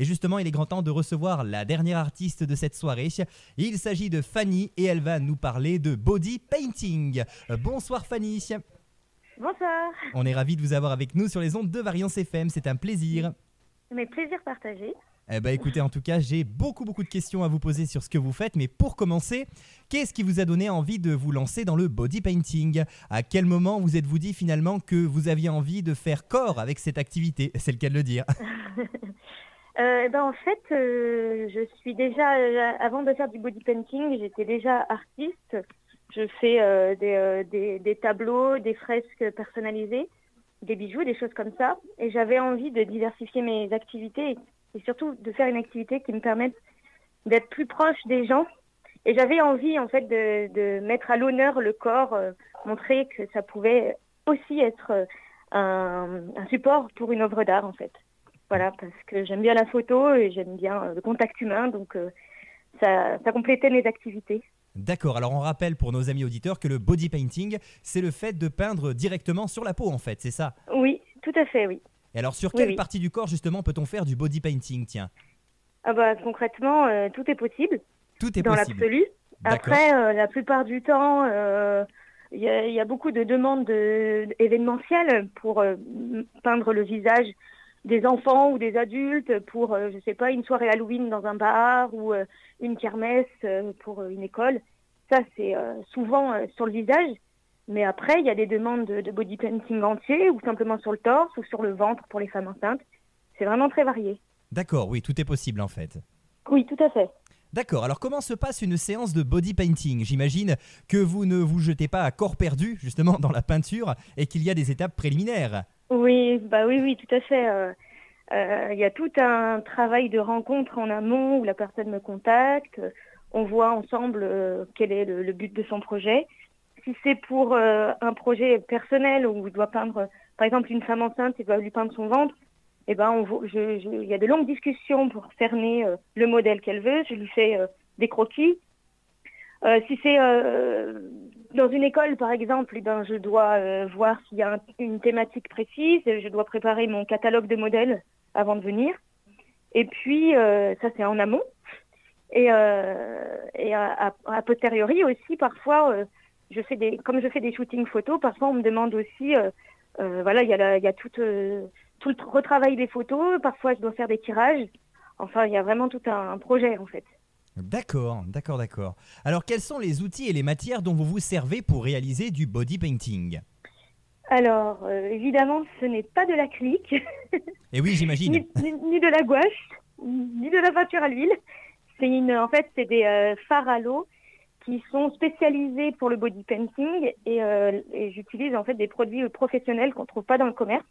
Et justement, il est grand temps de recevoir la dernière artiste de cette soirée. Il s'agit de Fanny et elle va nous parler de body painting. Bonsoir Fanny. Bonsoir. On est ravis de vous avoir avec nous sur les ondes de Variance FM, c'est un plaisir. Mes plaisirs partagés. Écoutez, en tout cas, j'ai beaucoup de questions à vous poser sur ce que vous faites, mais pour commencer, qu'est-ce qui vous a donné envie de vous lancer dans le body painting? À quel moment vous êtes-vous dit finalement que vous aviez envie de faire corps avec cette activité? C'est le cas de le dire. En fait, je suis déjà, avant de faire du body painting, j'étais déjà artiste. Je fais des tableaux, des fresques personnalisées, des bijoux, des choses comme ça. Et j'avais envie de diversifier mes activités et surtout de faire une activité qui me permette d'être plus proche des gens. Et j'avais envie en fait de mettre à l'honneur le corps, montrer que ça pouvait aussi être un support pour une œuvre d'art en fait. Voilà, parce que j'aime bien la photo et j'aime bien le contact humain, donc ça complétait mes activités. D'accord, alors on rappelle pour nos amis auditeurs que le body painting, c'est le fait de peindre directement sur la peau en fait, c'est ça? Oui, tout à fait, oui. Et alors sur Oui, quelle oui. partie du corps justement peut-on faire du body painting, tiens? Concrètement, tout est possible. Tout est Dans possible. l'absolu. D'accord. Après, la plupart du temps, il y a beaucoup de demandes événementielles pour peindre le visage des enfants ou des adultes pour, je sais pas, une soirée Halloween dans un bar ou une kermesse pour une école. Ça, c'est souvent sur le visage. Mais après, il y a des demandes de body painting entier ou simplement sur le torse ou sur le ventre pour les femmes enceintes. C'est vraiment très varié. D'accord, oui, tout est possible en fait. Oui, tout à fait. D'accord, alors comment se passe une séance de body painting? J'imagine que vous ne vous jetez pas à corps perdu justement dans la peinture et qu'il y a des étapes préliminaires. Oui, oui, tout à fait. Il y a tout un travail de rencontre en amont où la personne me contacte. On voit ensemble quel est le but de son projet. Si c'est pour un projet personnel où je dois peindre, par exemple, une femme enceinte et doit lui peindre son ventre, il y a de longues discussions pour cerner le modèle qu'elle veut. Je lui fais des croquis. Si c'est dans une école, par exemple, je dois voir s'il y a une thématique précise. Je dois préparer mon catalogue de modèles avant de venir. Et puis, ça, c'est en amont. Et à posteriori aussi, parfois, comme je fais des shootings photos, parfois on me demande aussi, il y a tout le retravail des photos. Parfois, je dois faire des tirages. Enfin, il y a vraiment tout un projet, en fait. D'accord. Alors quels sont les outils et les matières dont vous vous servez pour réaliser du body painting? Alors, évidemment, ce n'est pas de l'acrylique, Et oui, j'imagine. ni de la gouache, ni de la peinture à l'huile. C'est des fards à l'eau qui sont spécialisés pour le body painting et j'utilise en fait des produits professionnels qu'on ne trouve pas dans le commerce,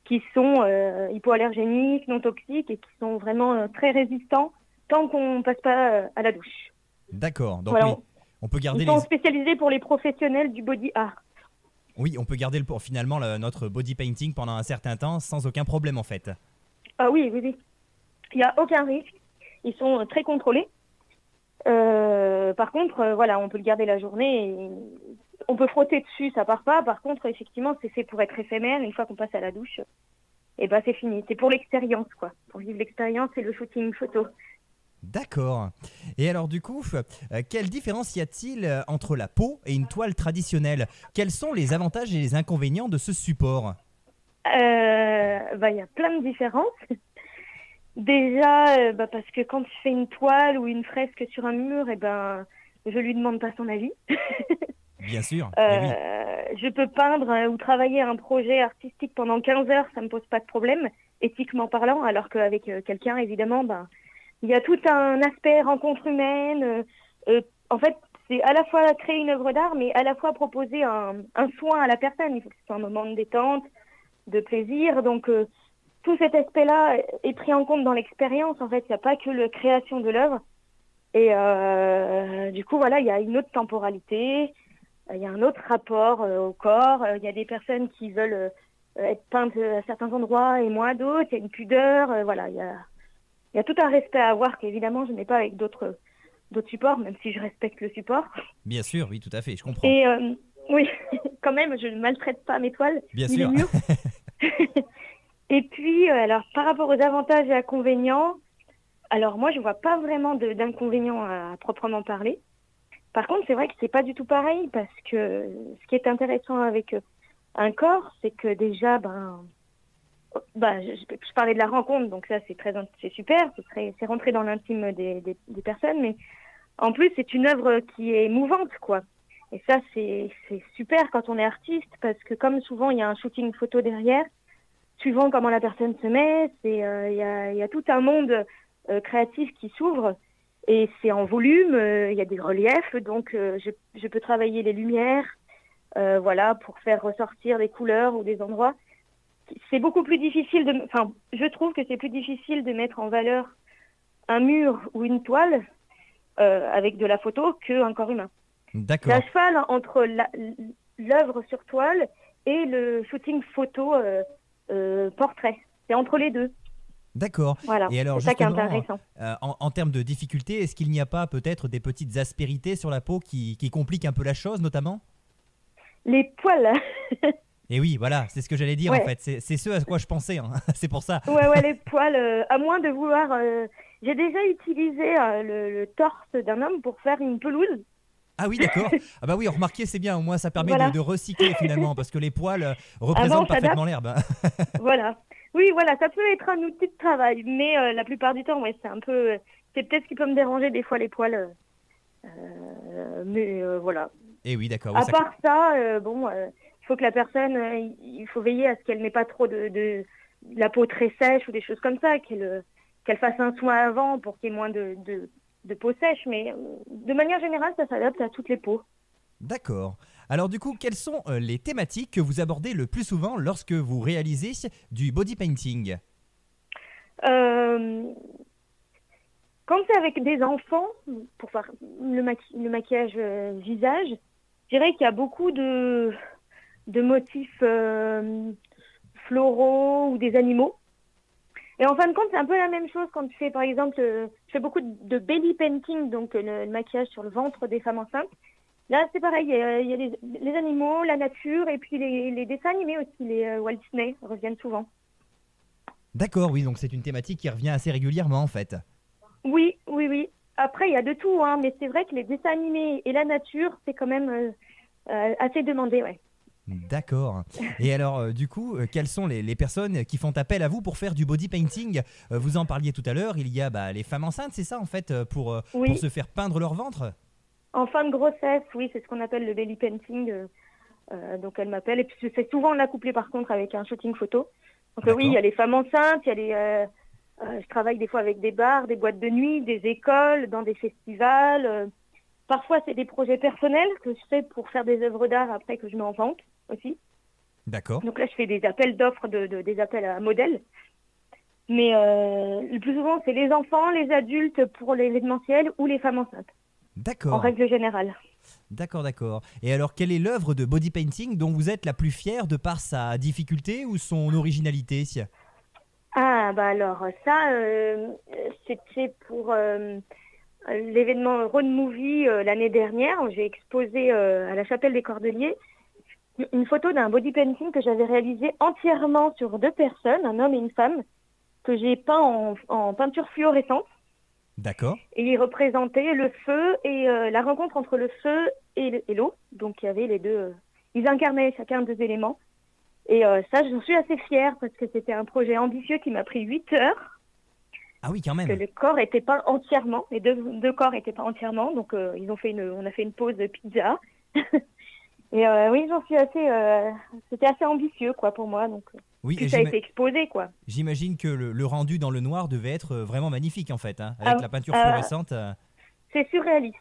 qui sont hypoallergéniques, non toxiques et qui sont vraiment très résistants tant qu'on ne passe pas à la douche. D'accord, donc Voilà, oui, on peut garder ils sont spécialisés pour les professionnels du body art. Oui, on peut garder notre body painting pendant un certain temps sans aucun problème en fait. Ah oui. Il n'y a aucun risque. Ils sont très contrôlés. Par contre, on peut le garder la journée. Et on peut frotter dessus, ça part pas. Par contre, effectivement, c'est fait pour être éphémère. Une fois qu'on passe à la douche, c'est fini. C'est pour l'expérience, quoi. Pour vivre l'expérience et le shooting photo. D'accord. Et alors du coup, quelle différence y a-t-il entre la peau et une toile traditionnelle? Quels sont les avantages et les inconvénients de ce support? Il y a plein de différences. Déjà, parce que quand je fais une toile ou une fresque sur un mur, je lui demande pas son avis. Bien sûr, oui. Je peux peindre ou travailler un projet artistique pendant 15 heures, ça me pose pas de problème, éthiquement parlant, alors qu'avec quelqu'un, évidemment, il y a tout un aspect rencontre humaine. En fait, c'est à la fois créer une œuvre d'art, mais à la fois proposer un soin à la personne. Il faut que ce soit un moment de détente, de plaisir. Donc, tout cet aspect-là est pris en compte dans l'expérience. En fait, il n'y a pas que la création de l'œuvre. Et du coup, il y a une autre temporalité, il y a un autre rapport au corps. Il y a des personnes qui veulent être peintes à certains endroits et moins à d'autres. Il y a une pudeur. Il y a tout un respect à avoir qu'évidemment, je n'ai pas avec d'autres supports, même si je respecte le support. Bien sûr, oui, tout à fait, je comprends. Et oui, quand même, je ne maltraite pas mes toiles, Bien ni sûr. les murs. Et puis, alors, par rapport aux avantages et inconvénients, alors moi, je vois pas vraiment d'inconvénients à proprement parler. Par contre, c'est vrai que c'est pas du tout pareil parce que ce qui est intéressant avec un corps, c'est que déjà, je parlais de la rencontre, donc ça, c'est super, c'est rentrer dans l'intime des personnes, mais en plus, c'est une œuvre qui est mouvante, quoi. Et ça, c'est super quand on est artiste parce que comme souvent, il y a un shooting photo derrière, suivant comment la personne se met, il y a tout un monde créatif qui s'ouvre et c'est en volume, il y a des reliefs, donc je peux travailler les lumières, voilà, pour faire ressortir des couleurs ou des endroits. C'est beaucoup plus difficile je trouve que c'est plus difficile de mettre en valeur un mur ou une toile avec de la photo qu'un corps humain. C'est D'accord. à cheval entre l'œuvre sur toile et le shooting photo portrait. C'est entre les deux. D'accord. Voilà, Et alors c'est ça qui est justement, intéressant. en termes de difficultés, est-ce qu'il n'y a pas peut-être des petites aspérités sur la peau qui compliquent un peu la chose notamment? Les poils, Et oui, voilà, c'est ce que j'allais dire en ouais, fait. C'est ce à quoi je pensais, hein. C'est pour ça. ouais, les poils, à moins de vouloir... j'ai déjà utilisé le torse d'un homme pour faire une pelouse. Ah oui, d'accord. Ah bah oui, remarquez, c'est bien. Au moins, ça permet Voilà. de recycler finalement, parce que les poils Avant, représentent on s'adapte. parfaitement l'herbe. Voilà. Oui, voilà, ça peut être un outil de travail, mais la plupart du temps, ouais, c'est un peu... c'est peut-être ce qui peut me déranger des fois, les poils. Mais voilà. Et oui, d'accord. Oui, À ça... part ça, il faut que la personne, il faut veiller à ce qu'elle n'ait pas trop de la peau très sèche ou des choses comme ça, qu'elle fasse un soin avant pour qu'il y ait moins de peau sèche. Mais de manière générale, ça s'adapte à toutes les peaux. D'accord. Alors du coup, quelles sont les thématiques que vous abordez le plus souvent lorsque vous réalisez du body painting? Euh, Quand c'est avec des enfants, pour faire le maquillage visage, je dirais qu'il y a beaucoup de motifs floraux ou des animaux. Et en fin de compte, c'est un peu la même chose quand tu fais, par exemple, je fais beaucoup de belly painting, donc le maquillage sur le ventre des femmes enceintes. Là, c'est pareil, il y a les animaux, la nature, et puis les dessins animés aussi, les Walt Disney reviennent souvent. D'accord, oui, donc c'est une thématique qui revient assez régulièrement en fait. Oui, oui, oui. Après, il y a de tout, hein, mais c'est vrai que les dessins animés et la nature, c'est quand même assez demandé, ouais. D'accord. Et alors, du coup, quelles sont les personnes qui font appel à vous pour faire du body painting? Vous en parliez tout à l'heure, il y a les femmes enceintes, c'est ça en fait, pour Oui, se faire peindre leur ventre? en fin de grossesse, oui, c'est ce qu'on appelle le belly painting. Donc elle m'appelle, et puis je fais souvent l'acoupler par contre avec un shooting photo. Donc oui, il y D'accord. a les femmes enceintes, il y a je travaille des fois avec des bars, des boîtes de nuit, des écoles, dans des festivals. Parfois, c'est des projets personnels que je fais pour faire des œuvres d'art après que je mets en vente aussi. D'accord. Donc là, je fais des appels d'offres, des appels à modèles. Mais le plus souvent, c'est les enfants, les adultes pour l'événementiel ou les femmes enceintes, en D'accord. règle générale. D'accord, d'accord. Et alors, quelle est l'œuvre de body painting dont vous êtes la plus fière de par sa difficulté ou son originalité? Ah, bah alors ça, c'était pour l'événement Road Movie l'année dernière. J'ai exposé à la Chapelle des Cordeliers une photo d'un body painting que j'avais réalisé entièrement sur deux personnes, un homme et une femme, que j'ai peint en peinture fluorescente. D'accord. Et il représentait le feu et la rencontre entre le feu et l'eau. Donc il y avait les deux. Ils incarnaient chacun deux éléments. Et ça, j'en suis assez fière parce que c'était un projet ambitieux qui m'a pris 8 heures. Ah oui, quand Que même. le corps était pas entièrement, les deux corps étaient pas entièrement. Donc on a fait une pause de pizza. Et oui, j'en suis assez. C'était assez ambitieux quoi pour moi. Donc Oui, puis et ça a été exposé quoi. j'imagine que le rendu dans le noir devait être vraiment magnifique en fait, hein, avec Ah, la peinture euh, fluorescente. c'est surréaliste.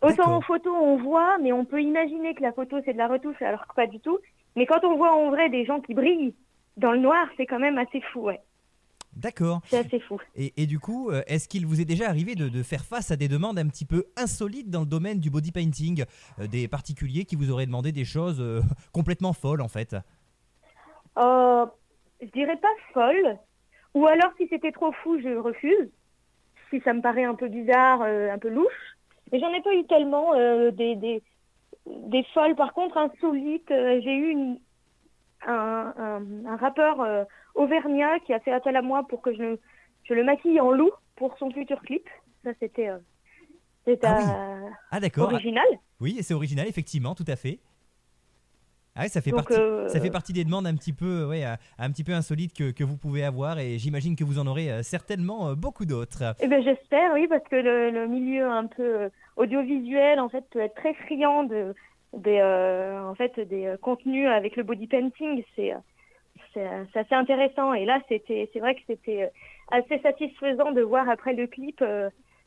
Autant en D'accord. photo, on voit, mais on peut imaginer que la photo, c'est de la retouche, alors que pas du tout. Mais quand on voit en vrai des gens qui brillent dans le noir, c'est quand même assez fou, ouais. D'accord. C'est assez fou. Et du coup, est-ce qu'il vous est déjà arrivé de faire face à des demandes un petit peu insolites dans le domaine du body painting? Des particuliers qui vous auraient demandé des choses complètement folles en fait? Je dirais pas folle. Ou alors, si c'était trop fou, je refuse. Si ça me paraît un peu bizarre, un peu louche. Mais j'en ai pas eu tellement des folles. Par contre, insolites, j'ai eu un rappeur auvergnat qui a fait appel à moi pour que je le maquille en loup pour son futur clip. Ça, c'était Ah oui. Ah d'accord. original. Oui, c'est original, effectivement, tout à fait. Ah ouais, Donc, ça fait partie des demandes un petit peu, ouais, un petit peu insolites que vous pouvez avoir et j'imagine que vous en aurez certainement beaucoup d'autres. eh ben, j'espère, oui, parce que le milieu un peu audiovisuel, en fait, peut être très friand des contenus avec le body painting. C'est assez intéressant. Et là, c'est vrai que c'était assez satisfaisant de voir après le clip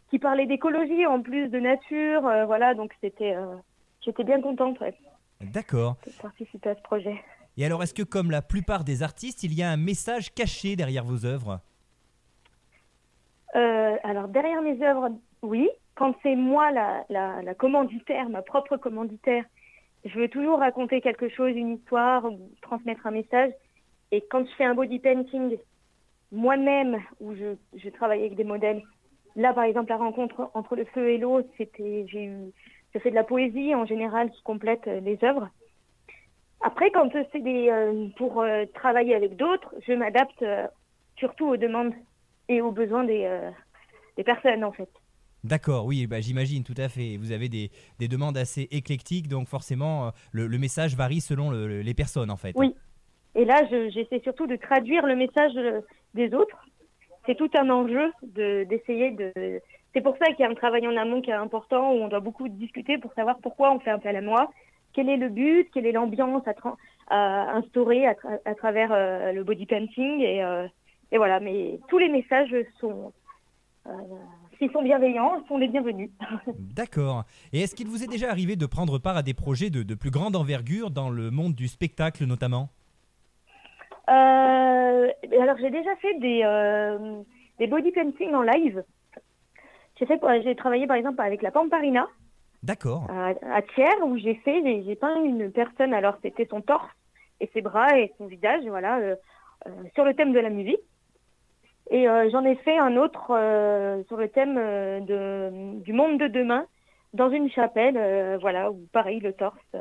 qui parlait d'écologie en plus de nature. Voilà, donc j'étais bien contente, ouais, D'accord. de participer à ce projet. Et alors, est-ce que comme la plupart des artistes, il y a un message caché derrière vos œuvres? Alors derrière mes œuvres, oui. Quand c'est moi la commanditaire, ma propre commanditaire, je veux toujours raconter quelque chose, une histoire, ou transmettre un message. Et quand je fais un body painting moi-même, où je travaille avec des modèles, là par exemple la rencontre entre le feu et l'eau, je fais de la poésie en général qui complète les œuvres. Après, quand c'est pour travailler avec d'autres, je m'adapte surtout aux demandes et aux besoins des personnes en fait. D'accord, oui, bah, j'imagine, tout à fait. Vous avez des demandes assez éclectiques, donc forcément, le message varie selon les personnes, en fait. Oui. Et là, j'essaie surtout de traduire le message des autres. C'est tout un enjeu d'essayer de. C'est pour ça qu'il y a un travail en amont qui est important, où on doit beaucoup discuter pour savoir pourquoi on fait appel à moi, quel est le but, quelle est l'ambiance à instaurer à travers le body painting. Et voilà, mais tous les messages sont, s'ils sont bienveillants, sont les bienvenus. D'accord. Et est-ce qu'il vous est déjà arrivé de prendre part à des projets de plus grande envergure dans le monde du spectacle, notamment? Alors j'ai déjà fait des body painting en live. J'ai travaillé par exemple avec la Pamparina D'accord. à Thiers où j'ai peint une personne. Alors c'était son torse et ses bras et son visage, voilà, sur le thème de la musique. Et j'en ai fait un autre sur le thème du monde de demain dans une chapelle, voilà, où pareil le torse.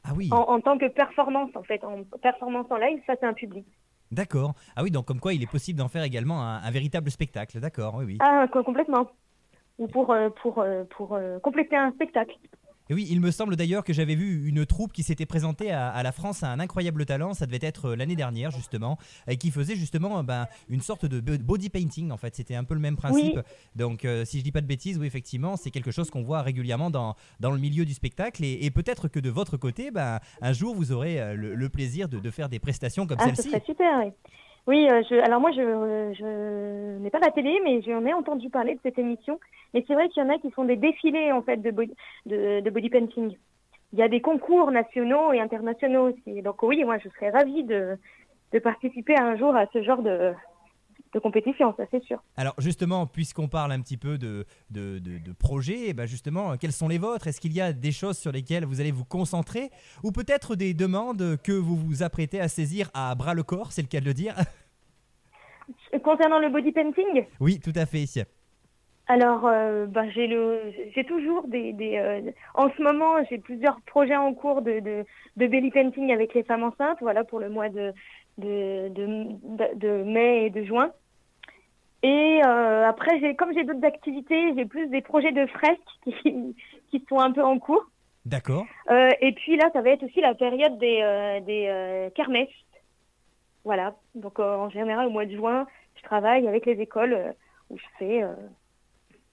Ah oui. En tant que performance, en fait, en performance en live, ça c'est un public. D'accord. Ah oui, donc comme quoi il est possible d'en faire également un véritable spectacle. D'accord, oui, oui. Ah, complètement. Ou pour compléter un spectacle. Et oui, il me semble d'ailleurs que j'avais vu une troupe qui s'était présentée à la France à un incroyable talent, ça devait être l'année dernière justement, et qui faisait justement une sorte de body painting en fait, c'était un peu le même principe. Oui. Donc si je dis pas de bêtises, oui effectivement, c'est quelque chose qu'on voit régulièrement dans le milieu du spectacle, et peut-être que de votre côté, un jour vous aurez le plaisir de faire des prestations comme Ah, ce celle-ci. serait super, oui. Oui, alors moi, je n'ai pas la télé, mais j'en ai entendu parler de cette émission. Mais c'est vrai qu'il y en a qui font des défilés, en fait, de body painting. Il y a des concours nationaux et internationaux aussi. Donc oui, moi, je serais ravie de participer un jour à ce genre de compétition, ça c'est sûr. Alors justement, puisqu'on parle un petit peu de projets, eh ben justement, quels sont les vôtres? Est-ce qu'il y a des choses sur lesquelles vous allez vous concentrer, ou peut-être des demandes que vous vous apprêtez à saisir à bras le corps, c'est le cas de le dire? Concernant le body painting, Oui, tout à fait. alors j'ai toujours en ce moment, j'ai plusieurs projets en cours de belly painting avec les femmes enceintes, voilà, pour le mois de mai et de juin. Et après, comme j'ai d'autres activités, j'ai plus des projets de fresques qui sont un peu en cours. D'accord. Et puis là, ça va être aussi la période des kermesses. Voilà. Donc en général, au mois de juin, je travaille avec les écoles où je fais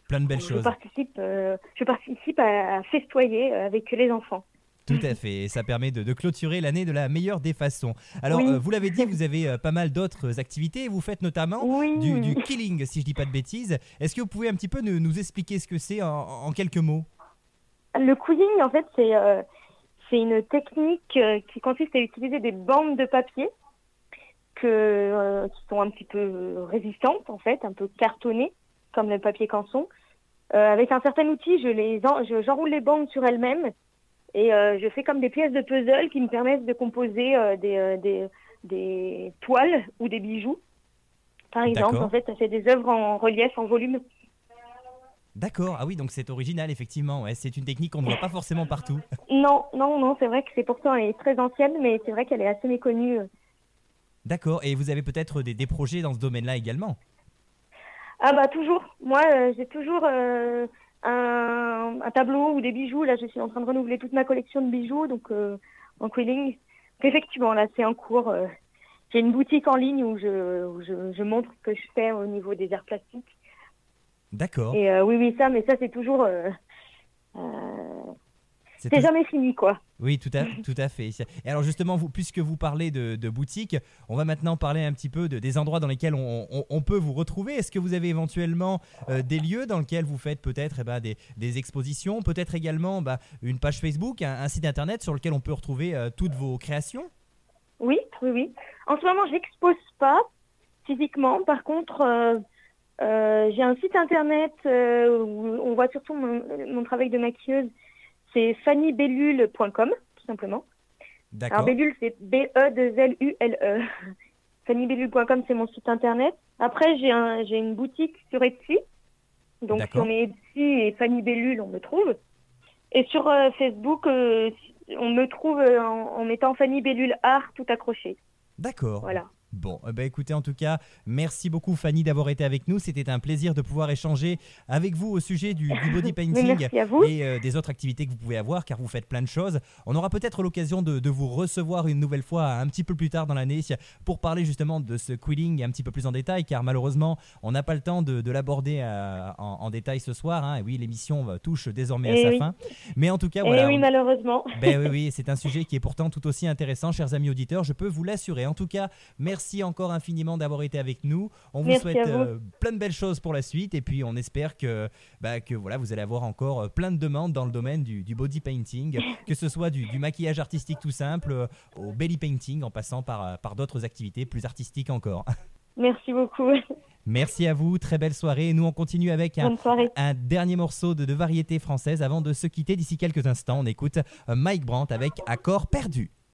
plein de belles choses. Je participe à festoyer avec les enfants. Tout à fait, et ça permet de clôturer l'année de la meilleure des façons. Alors, Oui. vous l'avez dit, vous avez pas mal d'autres activités. Vous faites notamment du killing, si je dis pas de bêtises. Est-ce que vous pouvez un petit peu nous expliquer ce que c'est en quelques mots? Le quilling, en fait, c'est une technique qui consiste à utiliser des bandes de papier qui sont un petit peu résistantes, en fait, un peu cartonnées, comme le papier canson. Avec un certain outil, j'enroule les bandes sur elles-mêmes. Et je fais comme des pièces de puzzle qui me permettent de composer des toiles ou des bijoux. Par exemple, en fait, ça fait des œuvres en relief, en volume. D'accord, ah oui, donc c'est original, effectivement. Ouais, c'est une technique qu'on ne voit pas forcément partout. Non, non, non, c'est vrai que c'est pourtant elle est très ancienne, mais c'est vrai qu'elle est assez méconnue. D'accord, et vous avez peut-être des projets dans ce domaine-là également? Ah bah toujours. Moi, j'ai toujours un tableau ou des bijoux. Là, je suis en train de renouveler toute ma collection de bijoux, donc en quilling. Donc, effectivement, là, c'est en cours. J'ai une boutique en ligne où je montre ce que je fais au niveau des arts plastiques. D'accord. Et oui, oui, mais ça, c'est toujours... C'est c'est toujours... jamais fini, quoi. Oui, tout à fait. Et alors justement, puisque vous parlez de boutique, on va maintenant parler un petit peu des endroits dans lesquels on peut vous retrouver. Est-ce que vous avez éventuellement des lieux dans lesquels vous faites peut-être des expositions, peut-être également une page Facebook, un site internet sur lequel on peut retrouver toutes vos créations? Oui, oui, oui. En ce moment, j'expose pas physiquement. Par contre, j'ai un site internet où on voit surtout mon travail de maquilleuse. C'est fannybellule.com, tout simplement. Alors, D'accord. Bellule, c'est B-E-2-L-U-L-E. Fannybellule.com, c'est mon site internet. Après, j'ai une boutique sur Etsy. Donc, si D'accord. on met Etsy et Fanny Bellule, on me trouve. Et sur Facebook, on me trouve en mettant Fanny Bellule Art tout accroché. D'accord. Voilà. Bon, écoutez, en tout cas, merci beaucoup Fanny d'avoir été avec nous. C'était un plaisir de pouvoir échanger avec vous au sujet du body Mais painting merci à vous. et des autres activités que vous pouvez avoir, car vous faites plein de choses. On aura peut-être l'occasion de vous recevoir une nouvelle fois un petit peu plus tard dans l'année pour parler justement de ce quilling un petit peu plus en détail, car malheureusement, on n'a pas le temps de l'aborder en détail ce soir. Hein. Et oui, l'émission touche désormais à Et sa oui. fin. Mais en tout cas, Et voilà. oui, malheureusement. Ben oui, c'est un sujet qui est pourtant tout aussi intéressant, chers amis auditeurs, je peux vous l'assurer. En tout cas, merci encore infiniment d'avoir été avec nous. On vous Merci souhaite à vous. plein de belles choses pour la suite et puis on espère que voilà, vous allez avoir encore plein de demandes dans le domaine du body painting, que ce soit du maquillage artistique tout simple au belly painting en passant par d'autres activités plus artistiques encore. Merci beaucoup. Merci à vous, très belle soirée. Et nous, on continue avec Bonne soirée. un dernier morceau de variété française avant de se quitter. D'ici quelques instants, on écoute Mike Brandt avec Accord perdu.